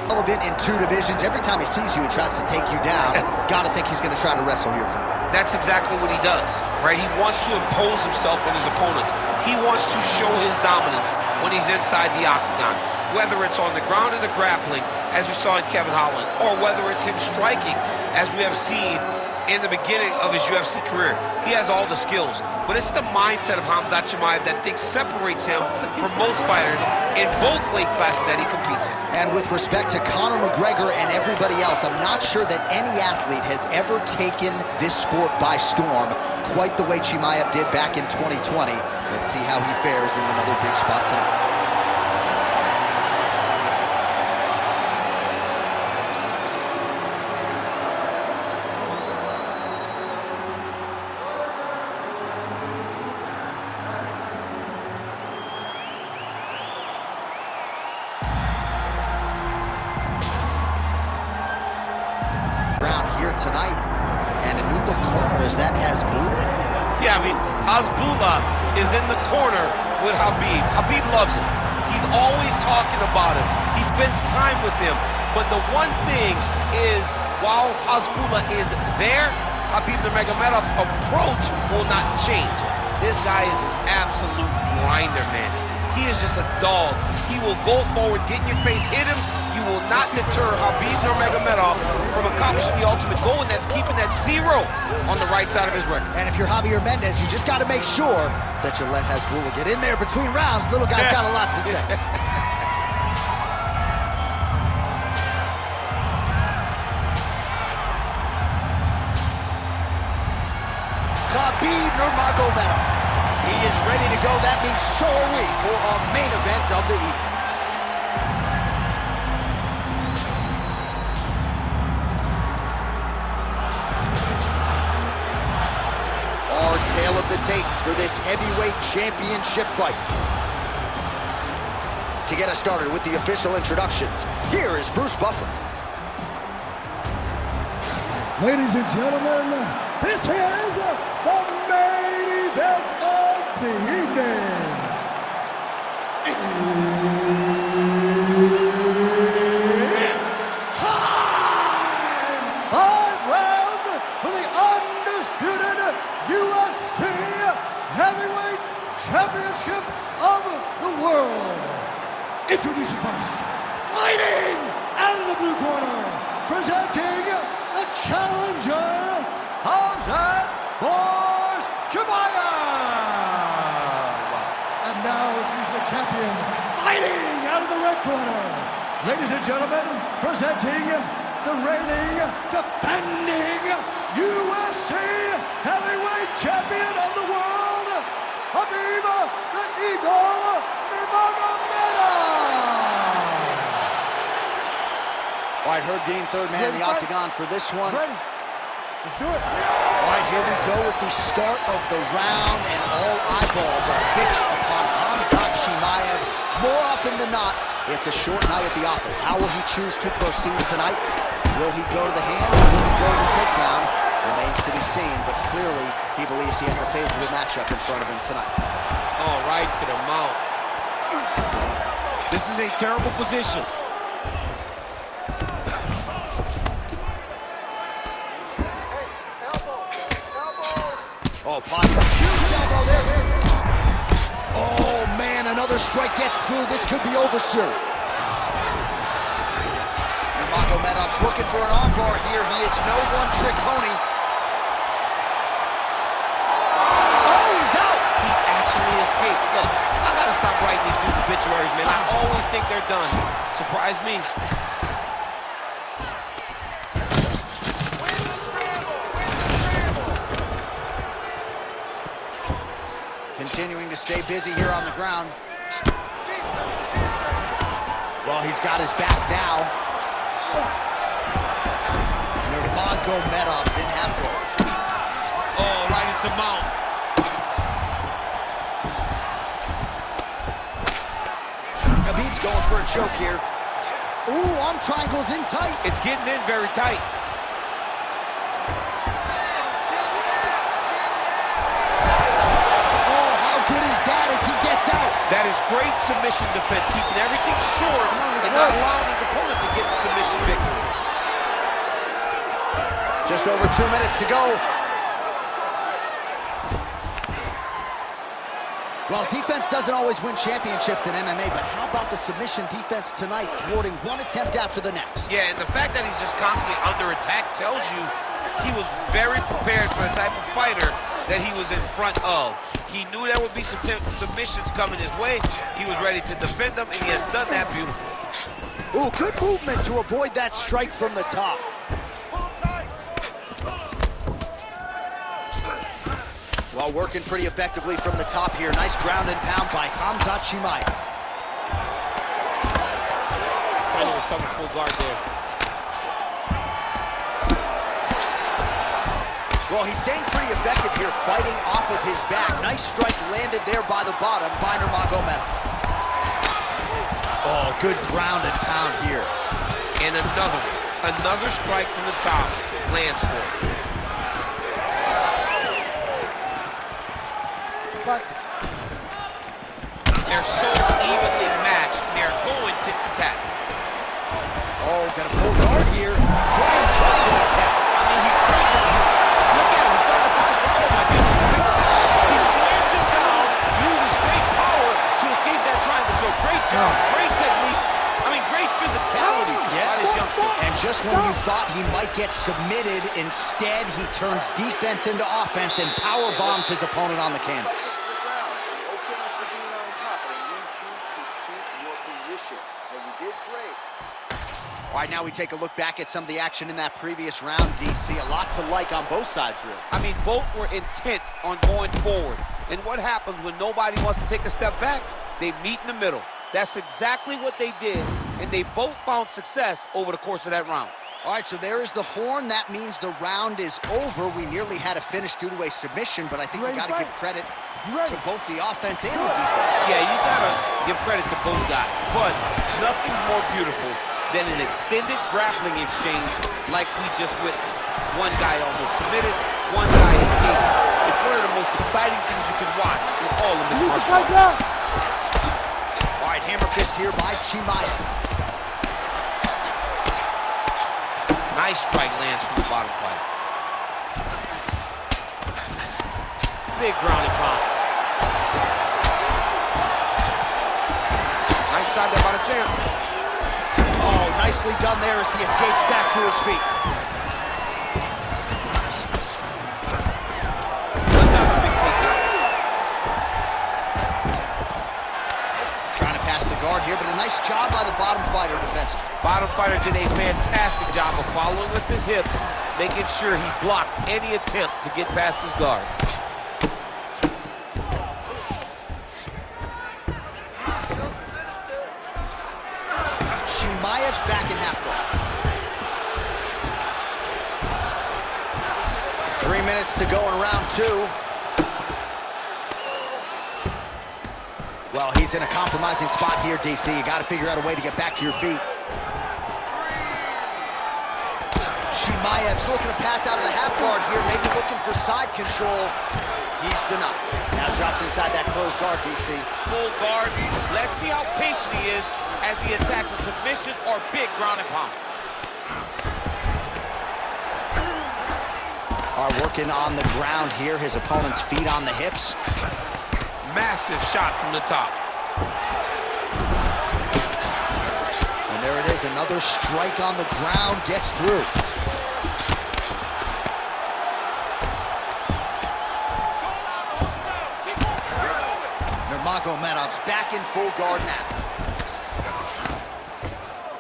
Relevant in 2 divisions. Every time he sees you, he tries to take you down. Gotta think he's gonna try to wrestle here tonight. That's exactly what he does, right? He wants to impose himself on his opponents. He wants to show his dominance when he's inside the octagon, whether it's on the ground in the grappling, as we saw in Kevin Holland, or whether it's him striking, as we have seen in the beginning of his UFC career. He has all the skills, but it's the mindset of Khamzat Chimaev that I think separates him from most fighters in both weight classes that he competes in. And with respect to Conor McGregor and everybody else, I'm not sure that any athlete has ever taken this sport by storm quite the way Chimaev did back in 2020. Let's see how he fares in another big spot tonight. Tonight, and a new look corner as that Hasbulla there. Yeah, I mean, Hasbulla is in the corner with Khabib. Khabib loves him. He's always talking about him. He spends time with him. But the one thing is, while Hasbulla is there, Khabib Nurmagomedov's approach will not change. This guy is an absolute grinder, man. He is just a dog. He will go forward, get in your face, hit him. You will not deter Khabib Nurmagomedov from accomplishing the ultimate goal, and that's keeping that 0 on the right side of his record. And if you're Javier Mendez, you just got to make sure that you let Hasbulla get in there between rounds. Little guy's got a lot to say. Khabib Nurmagomedov. He is ready to go. That means so are we for our main event of the evening. Our tale of the tape for this heavyweight championship fight. To get us started with the official introductions, here is Bruce Buffer. Ladies and gentlemen, this is the main event of the evening. It's time! 5 rounds for the undisputed UFC Heavyweight Championship of the world. Introducing first, fighting out of the blue corner, presenting the challenger, Khamzat Chimaev. And now he's the champion, fighting out of the red corner. Ladies and gentlemen, presenting the reigning, defending UFC heavyweight champion of the world, Khabib the Eagle Nurmagomedov. All right, Herb Dean, third man in the octagon for this one. Ready. Let's do it. All right, here we go with the start of the round, and all eyeballs are fixed upon Khamzat Chimaev. More often than not, it's a short night at the office. How will he choose to proceed tonight? Will he go to the hands or will he go to the takedown? Remains to be seen, but clearly he believes he has a favorable matchup in front of him tonight. Oh, right to the mount. This is a terrible position. Oh, posture. Huge elbow there. Oh, man, another strike gets through. This could be over soon. Nurmagomedov's looking for an armbar here. He is no one-trick pony. Oh, he's out. He actually escaped. Look, I gotta stop writing these dudes' obituaries, man. I always think they're done. Surprise me. Continuing to stay busy here on the ground. Well, he's got his back now. Nurmagomedov's in half guard. Oh, right into mount. Khabib's going for a choke here. Ooh, arm triangle's in tight. It's getting in very tight. That is Great submission defense, keeping everything short and not allowing his opponent to get the submission victory. Just over 2 minutes to go. Well, defense doesn't always win championships in MMA, but how about the submission defense tonight, thwarting one attempt after the next? Yeah, and the fact that he's just constantly under attack tells you he was very prepared for the type of fighter that he was in front of. He knew there would be some submissions coming his way. He was ready to defend them, and he has done that beautifully. Ooh, good movement to avoid that strike from the top. Well, working pretty effectively from the top here. Nice ground and pound by Khamzat Chimaev. Trying to recover full guard there. Well, he's staying pretty effective here, fighting off of his back. Nice strike landed there by the bottom by Nurmagomedov. Oh, good ground and pound here. And another strike from the top lands for him. They're so evenly matched, they're going tit for tat. Oh, got a full guard here. Flying triangle attack. I mean, he turned him. Look at him, he's starting to flash. Oh my goodness. He slams him down, uses straight power to escape that triangle. So great job, great technique. I mean, great physicality by this youngster. And just when you thought he might get submitted, instead he turns defense into offense and power bombs his opponent on the canvas. All right, now we take a look back at some of the action in that previous round, DC. A lot to like on both sides, really. I mean, both were intent on going forward. And what happens when nobody wants to take a step back? They meet in the middle. That's exactly what they did, and they both found success over the course of that round. All right, so there is the horn. That means the round is over. We nearly had a finish due to a submission, but I think we got to give credit to both the offense and the defense. Yeah, you got to give credit to both guys, but nothing's more beautiful than an extended grappling exchange like we just witnessed. One guy almost submitted, one guy escaped. It's one of the most exciting things you can watch in all of mixed martial arts. All right, hammer fist here by Chimaev. Nice strike lands from the bottom fighter. Big ground and pound. Nice shot there by the champ. Oh, nicely done there as he escapes back to his feet. Another big takedown. Trying to pass the guard here, but a nice job by the bottom fighter defensively. Bottom fighter did a fantastic job of following with his hips, making sure he blocked any attempt to get past his guard. Chimaev's back in half guard. 3 minutes to go in round two. Well, he's in a compromising spot here, DC. You got to figure out a way to get back to your feet. Chimaev's looking to pass out of the half guard here, maybe looking for side control. He's denied. Now drops inside that closed guard, DC. Full guard. Let's see how patient he is as he attacks a submission or big ground and pound. Are working on the ground here. His opponent's feet on the hips. Massive shot from the top. And there it is, another strike on the ground, gets through. Nurmagomedov's back in full guard now.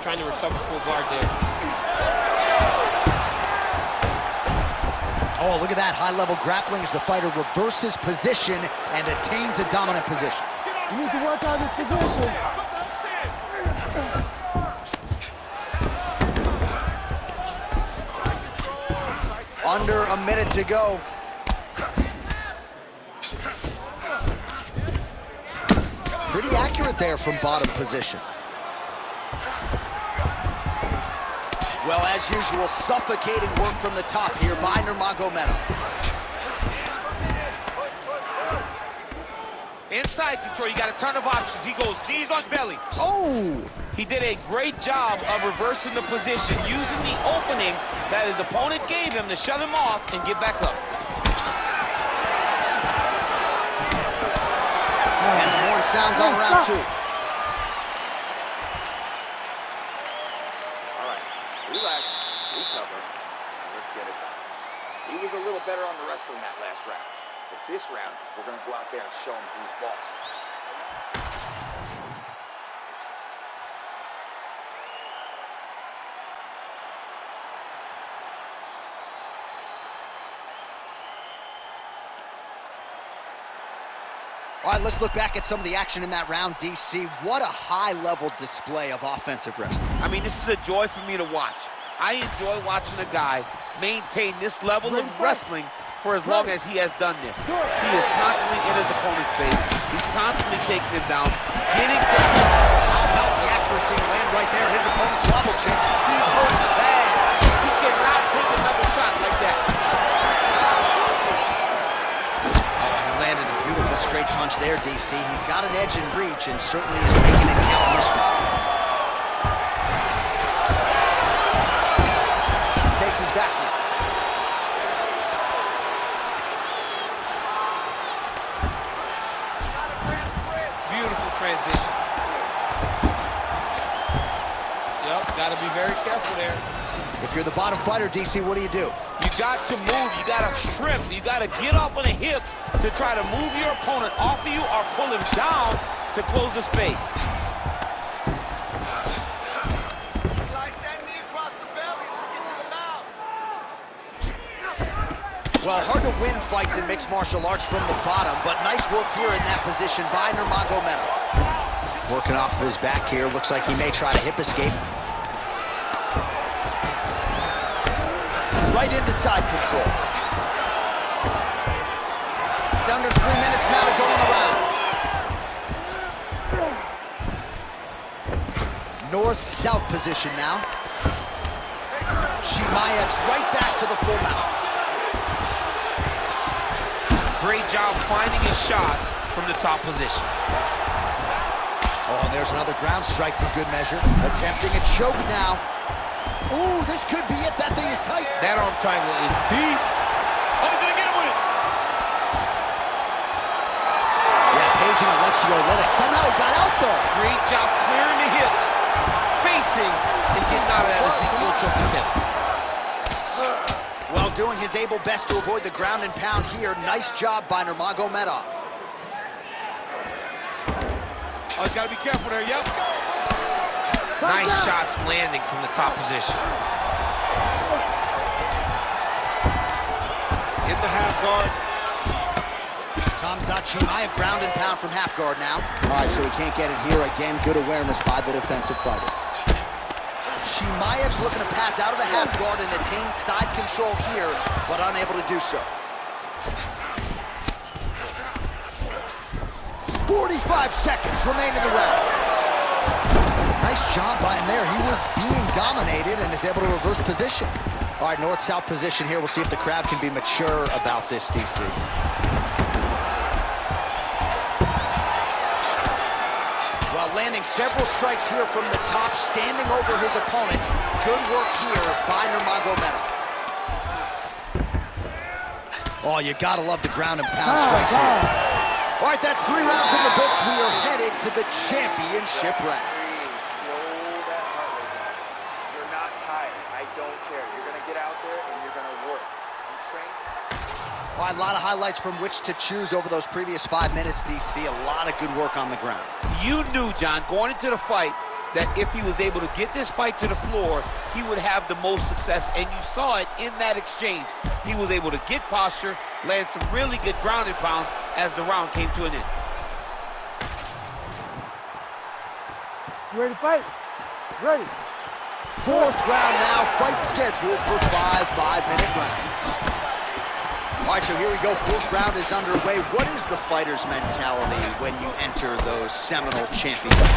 Trying to recover full guard there. Oh, look at that high-level grappling as the fighter reverses position and attains a dominant position. You need to work on this position. Under a minute to go. Pretty accurate there from bottom position. Well, as usual, suffocating work from the top here by Nurmagomedov. side control. You got a ton of options. He goes knees on belly. Oh! He did a great job of reversing the position, using the opening that his opponent gave him to shut him off and get back up. And the horn sounds on round 2. All right, relax, recover, let's get it done. He was a little better on the wrestling that last round. But this round, we're going to go out there and show him who's boss. All right, let's look back at some of the action in that round, DC. What a high-level display of offensive wrestling. I mean, this is a joy for me to watch. I enjoy watching a guy maintain this level of wrestling for as long as he has done this. He is constantly in his opponent's face. He's constantly taking him down, getting to... How about the accuracy to land right there? His opponent's wobble check. He's hurt bad. He cannot take another shot like that. He landed a beautiful straight punch there, DC. He's got an edge in reach and certainly is making it count in this one. Takes his back now. Beautiful transition. Yep, got to be very careful there. If you're the bottom fighter, DC, what do? You got to move, you got to shrimp, you got to get up on a hip to try to move your opponent off of you or pull him down to close the space. Slice that knee across the belly, let's get to the mouth. Well, hard to win fights in mixed martial arts from the bottom, but nice work here in that position by Nurmagomedov. Working off of his back here, looks like he may try to hip escape. Right into side control. Under 3 minutes now to go in the round. North-south position now. Chimaev's right back to the full mount. Great job finding his shots from the top position. Oh, and there's another ground strike for good measure. Attempting a choke now. Ooh, this could be it. That thing is tight. That arm triangle is deep. Oh, he's gonna get him with it. Yeah, paging Alexio Oleinik. Somehow he got out, though. Great job clearing the hips, facing, and getting out of that Ezekiel choke attempt. Well, doing his able best to avoid the ground and pound here. Nice job by Nurmagomedov. Oh, he's got to be careful there. Yep. Nice shots landing from the top position. In the half guard. Khamzat Chimaev ground and pound from half guard now. All right, so he can't get it here. Again, good awareness by the defensive fighter. Chimaev's looking to pass out of the half guard and attain side control here, but unable to do so. 45 seconds remain in the round. Nice job by him there. He was being dominated and is able to reverse position. All right, north-south position here. We'll see if the crowd can be mature about this, DC. Well, landing several strikes here from the top, standing over his opponent. Good work here by Nurmagomedov. Oh, you gotta love the ground and pound strikes here. All right, that's 3 rounds in the books. We are headed to the championship rounds. You're not tired. I don't care. You're going to get out there and you're going to work. You train. All right, a lot of highlights from which to choose over those previous 5 minutes, DC. A lot of good work on the ground. You knew, John, going into the fight, that if he was able to get this fight to the floor, he would have the most success, and you saw it in that exchange. He was able to get posture, land some really good ground and pound as the round came to an end. You ready to fight? Ready. 4th round now, fight scheduled for 5 5-minute rounds. All right, so here we go. 4th round is underway. What is the fighter's mentality when you enter those seminal championships?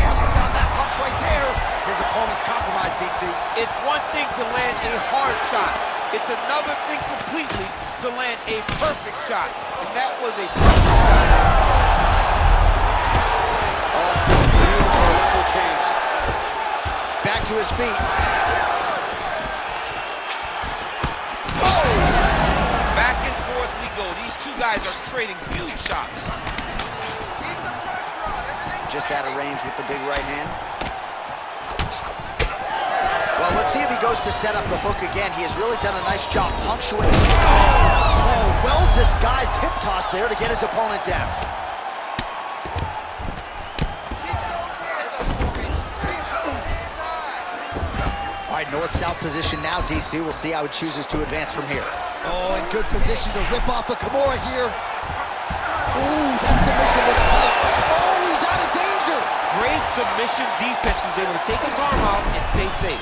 On that punch right there, his opponent's compromised, DC. It's one thing to land a hard shot. It's another thing completely to land a perfect shot. And that was a beautiful level change. Back to his feet. Back and forth we go. These two guys are trading huge shots. Just out of range with the big right hand. Well, let's see if he goes to set up the hook again. He has really done a nice job punctuating. Oh, well-disguised hip toss there to get his opponent down. All right, north-south position now, DC. We'll see how he chooses to advance from here. Oh, in good position to rip off a Kimura here. Ooh, that submission looks tight. Oh, he's out of danger. Great submission defense. He was able to take his arm out and stay safe.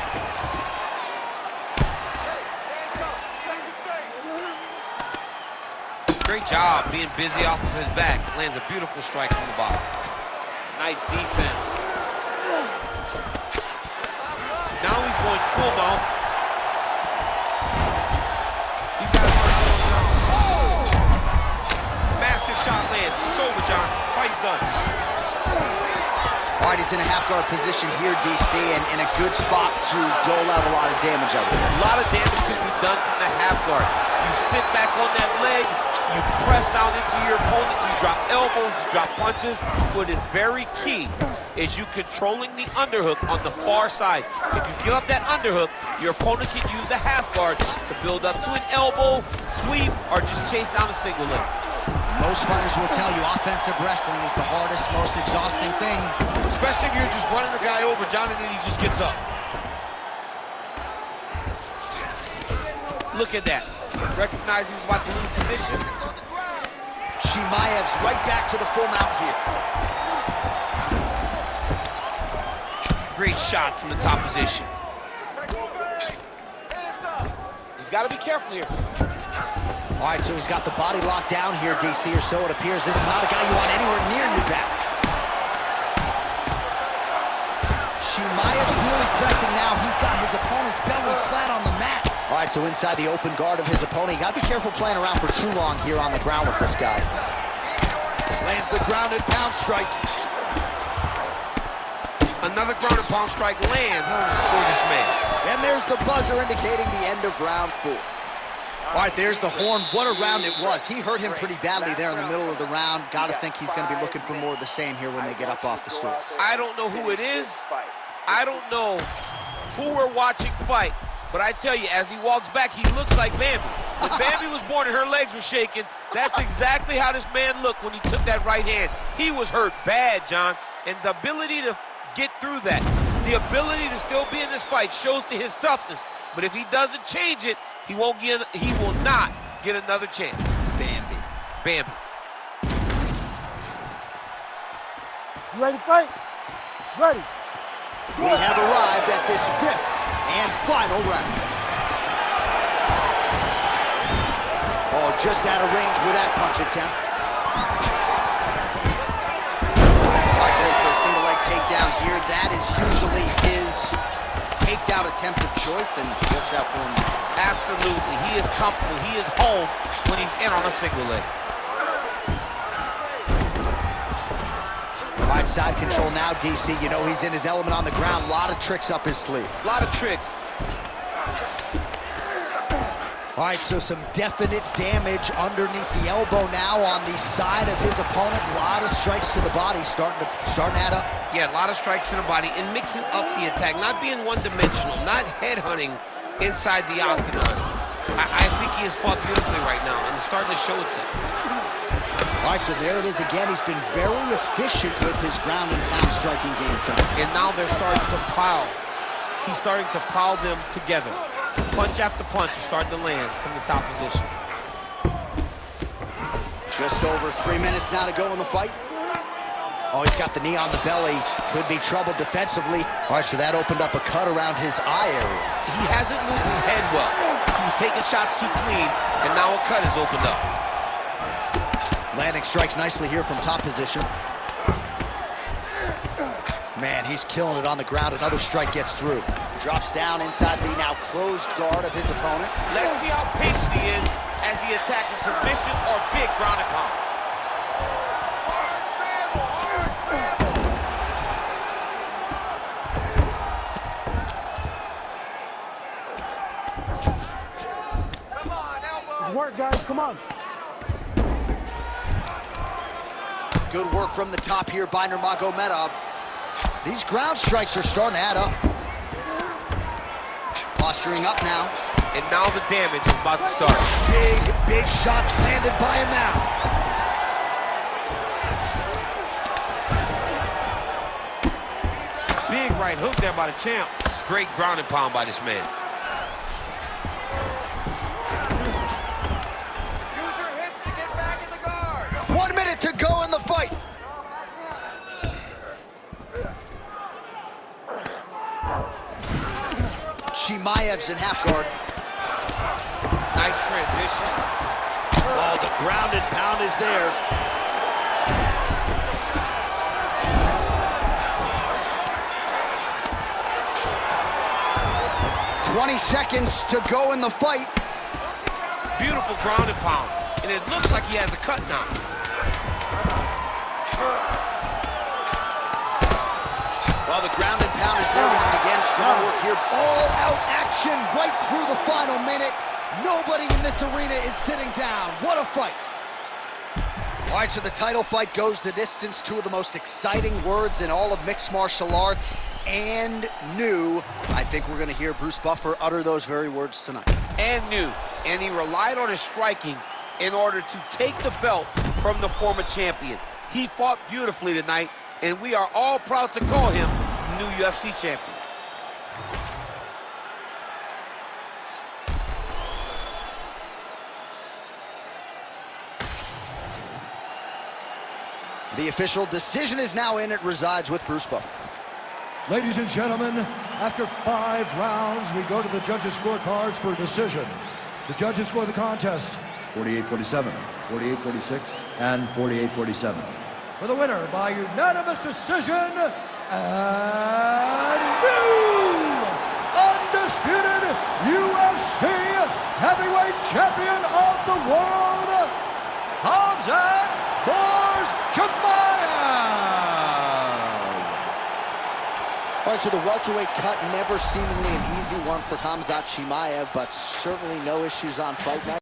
Great job being busy off of his back. Lands a beautiful strike from the bottom. Nice defense. Now he's going full mount. He's got his arm. Massive shot lands. It's over, John. Fight's done. All right, he's in a half-guard position here, DC, and in a good spot to dole out a lot of damage out of him. A lot of damage can be done from the half guard. You sit back on that leg, you press down into your opponent, you drop elbows, you drop punches. What is very key is you controlling the underhook on the far side. If you give up that underhook, your opponent can use the half guard to build up to an elbow, sweep, or just chase down a single leg. Most fighters will tell you offensive wrestling is the hardest, most exhausting thing. Especially if you're just running the guy over, John, and then he just gets up. Look at that. Recognize he was about to lose position. Chimaev's right back to the full mount here. Great shot from the top position. He's got to be careful here. All right, so he's got the body locked down here, DC, or so it appears. This is not a guy you want anywhere near your back. Chimaev's really pressing now. He's got his opponent's belly flat on the mat. All right, so inside the open guard of his opponent. You got to be careful playing around for too long here on the ground with this guy. Lands the grounded pound strike. Another ground and pound strike lands for this man. And there's the buzzer indicating the end of round 4. All right, there's the horn. What a round it was. He hurt him pretty badly there in the middle of the round. Got to think he's going to be looking for more of the same here when they get up off the stools. I don't know who it is. I don't know who we're watching fight. But I tell you, as he walks back, he looks like Bambi. When Bambi was born and her legs were shaking, that's exactly how this man looked when he took that right hand. He was hurt bad, John. And the ability to get through that, the ability to still be in this fight shows to his toughness. But if he doesn't change it, he will not get another chance. Bambi. Bambi. You ready to fight? Ready. We have arrived at this 5th and final round. Oh, just out of range with that punch attempt. All right, going for a single leg takedown here. That is usually his takedown attempt of choice, and works out for him. Absolutely. He is comfortable. He is home when he's in on a single leg. Right side control now, DC. You know he's in his element on the ground. A lot of tricks up his sleeve. A lot of tricks. All right, so some definite damage underneath the elbow now on the side of his opponent. A lot of strikes to the body starting to add up. Yeah, a lot of strikes to the body and mixing up the attack, not being one-dimensional, not headhunting inside the octagon. I think he has fought beautifully right now, and it's starting to show itself. All right, so there it is again. He's been very efficient with his ground and pound striking game tonight. And now they're starting to pile. He's starting to pile them together. Punch after punch is starting to land from the top position. Just over 3 minutes now to go in the fight. Oh, he's got the knee on the belly. Could be trouble defensively. All right, so that opened up a cut around his eye area. He hasn't moved his head well. He was taking shots too clean, and now a cut has opened up. Landing strikes nicely here from top position. Man, he's killing it on the ground. Another strike gets through. Drops down inside the now closed guard of his opponent. Let's see how patient he is as he attacks a submission or big ground and pound. Work, guys, come on. Good work from the top here by Nurmagomedov. These ground strikes are starting to add up. Posturing up now. And now the damage is about to start. Big shots landed by him now. Big right hook there by the champ. Great ground and pound by this man. Use your hips to get back in the guard. 1 minute to go in the fight. Chimaev's in half guard. Nice transition. Oh, the ground and pound is there. "20 seconds to go in the fight." Beautiful ground and pound. And it looks like he has a cut now. Well, the ground and pound is there once again. Strong work here. All-out action right through the final minute. Nobody in this arena is sitting down. What a fight. All right, so the title fight goes the distance. Two of the most exciting words in all of mixed martial arts, and new. I think we're going to hear Bruce Buffer utter those very words tonight. And new. And he relied on his striking in order to take the belt from the former champion. He fought beautifully tonight, and we are all proud to call him new UFC champion. The official decision is now in. It resides with Bruce Buffer. Ladies and gentlemen, after 5 rounds, we go to the judges' scorecards for a decision. The judges score the contest 48-47, 48-46, and 48-47. For the winner by unanimous decision, and new undisputed UFC heavyweight champion of the world, Khamzat Chimaev. All right, so the welterweight cut never seemingly an easy one for Khamzat Chimaev, but certainly no issues on fight night.